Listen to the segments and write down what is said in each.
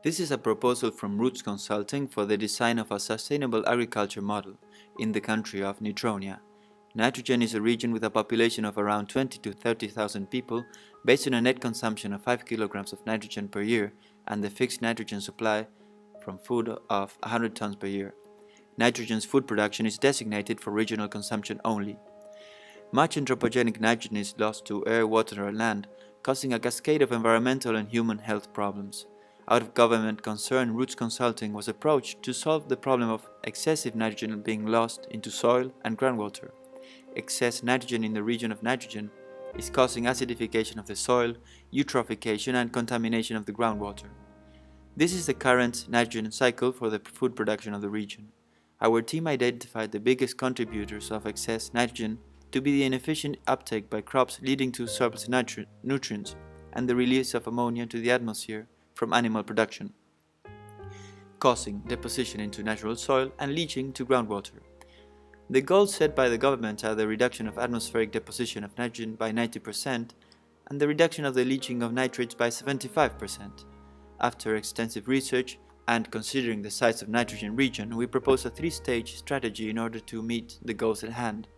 This is a proposal from Roots Consulting for the design of a sustainable agriculture model in the country of Nitronia. Nitrogen is a region with a population of around 20 to 30,000 people based on a net consumption of 5 kilograms of nitrogen per year and the fixed nitrogen supply from food of 100 tons per year. Nitrogen's food production is designated for regional consumption only. Much anthropogenic nitrogen is lost to air, water and land, causing a cascade of environmental and human health problems. Out of government concern, Roots Consulting was approached to solve the problem of excessive nitrogen being lost into soil and groundwater. Excess nitrogen in the region of nitrogen is causing acidification of the soil, eutrophication and contamination of the groundwater. This is the current nitrogen cycle for the food production of the region. Our team identified the biggest contributors of excess nitrogen to be the inefficient uptake by crops leading to surplus nutrients and the release of ammonia to the atmosphere from animal production, causing deposition into natural soil and leaching to groundwater. The goals set by the government are the reduction of atmospheric deposition of nitrogen by 90% and the reduction of the leaching of nitrates by 75%. After extensive research and considering the size of nitrogen region, we propose a three-stage strategy in order to meet the goals at hand.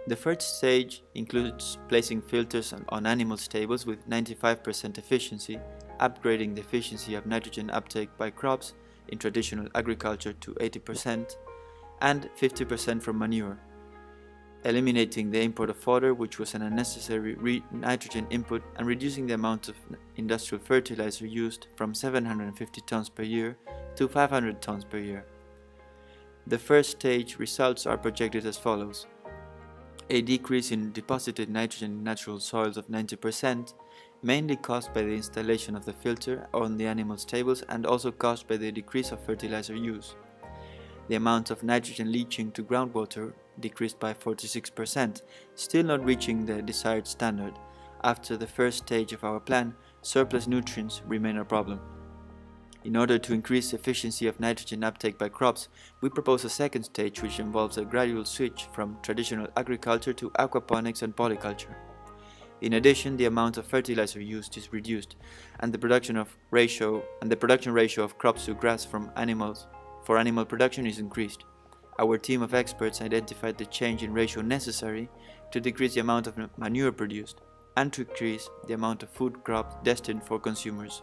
The first stage includes placing filters on animal stables with 95% efficiency, upgrading the efficiency of nitrogen uptake by crops in traditional agriculture to 80% and 50% from manure, eliminating the import of fodder, which was an unnecessary nitrogen input, and reducing the amount of industrial fertilizer used from 750 tons per year to 500 tons per year. The first stage results are projected as follows: a decrease in deposited nitrogen in natural soils of 90%, mainly caused by the installation of the filter on the animal stables and also caused by the decrease of fertilizer use. The amount of nitrogen leaching to groundwater decreased by 46%, still not reaching the desired standard. After the first stage of our plan, surplus nutrients remain a problem. In order to increase efficiency of nitrogen uptake by crops, we propose a second stage which involves a gradual switch from traditional agriculture to aquaponics and polyculture. In addition, the amount of fertilizer used is reduced, and the production ratio of crops to grass for animal production is increased. Our team of experts identified the change in ratio necessary to decrease the amount of manure produced and to increase the amount of food crops destined for consumers.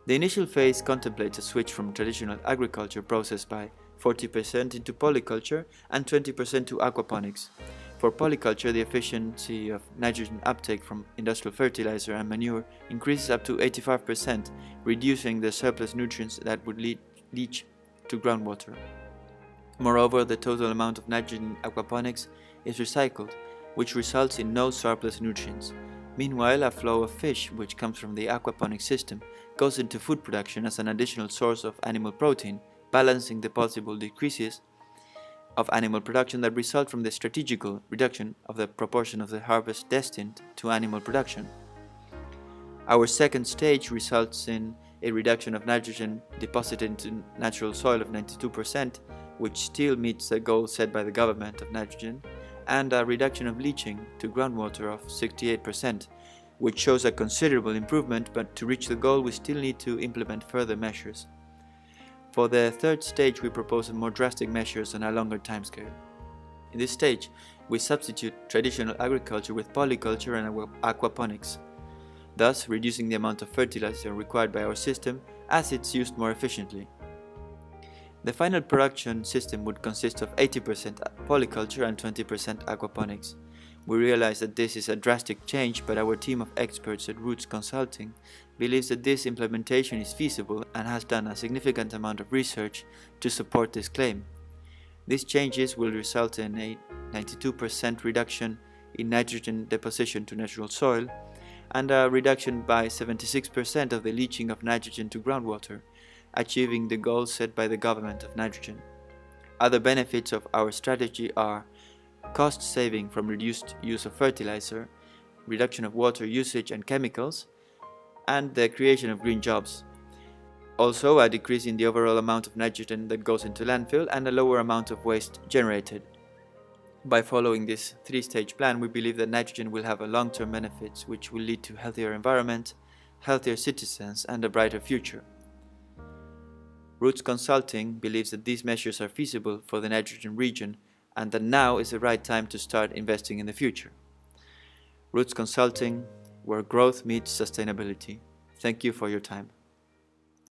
The initial phase contemplates a switch from traditional agriculture process by 40% into polyculture and 20% to aquaponics. For polyculture, the efficiency of nitrogen uptake from industrial fertilizer and manure increases up to 85%, reducing the surplus nutrients that would leach to groundwater. Moreover, the total amount of nitrogen in aquaponics is recycled, which results in no surplus nutrients. Meanwhile, a flow of fish, which comes from the aquaponics system, goes into food production as an additional source of animal protein, balancing the possible decreases of animal production that result from the strategical reduction of the proportion of the harvest destined to animal production. Our second stage results in a reduction of nitrogen deposited into natural soil of 92%, which still meets the goal set by the government of nitrogen, and a reduction of leaching to groundwater of 68%, which shows a considerable improvement, but to reach the goal we still need to implement further measures. For the third stage, we propose more drastic measures on a longer timescale. In this stage, we substitute traditional agriculture with polyculture and aquaponics, thus reducing the amount of fertilizer required by our system as it's used more efficiently. The final production system would consist of 80% polyculture and 20% aquaponics. We realize that this is a drastic change, but our team of experts at Roots Consulting believes that this implementation is feasible and has done a significant amount of research to support this claim. These changes will result in a 92% reduction in nitrogen deposition to natural soil and a reduction by 76% of the leaching of nitrogen to groundwater, achieving the goals set by the government of nitrogen. Other benefits of our strategy are cost saving from reduced use of fertilizer, reduction of water usage and chemicals, and the creation of green jobs. Also, a decrease in the overall amount of nitrogen that goes into landfill and a lower amount of waste generated. By following this three-stage plan, we believe that nitrogen will have a long-term benefits which will lead to healthier environment, healthier citizens, and a brighter future. Roots Consulting believes that these measures are feasible for the nitrogen region and that now is the right time to start investing in the future. Roots Consulting, where growth meets sustainability. Thank you for your time.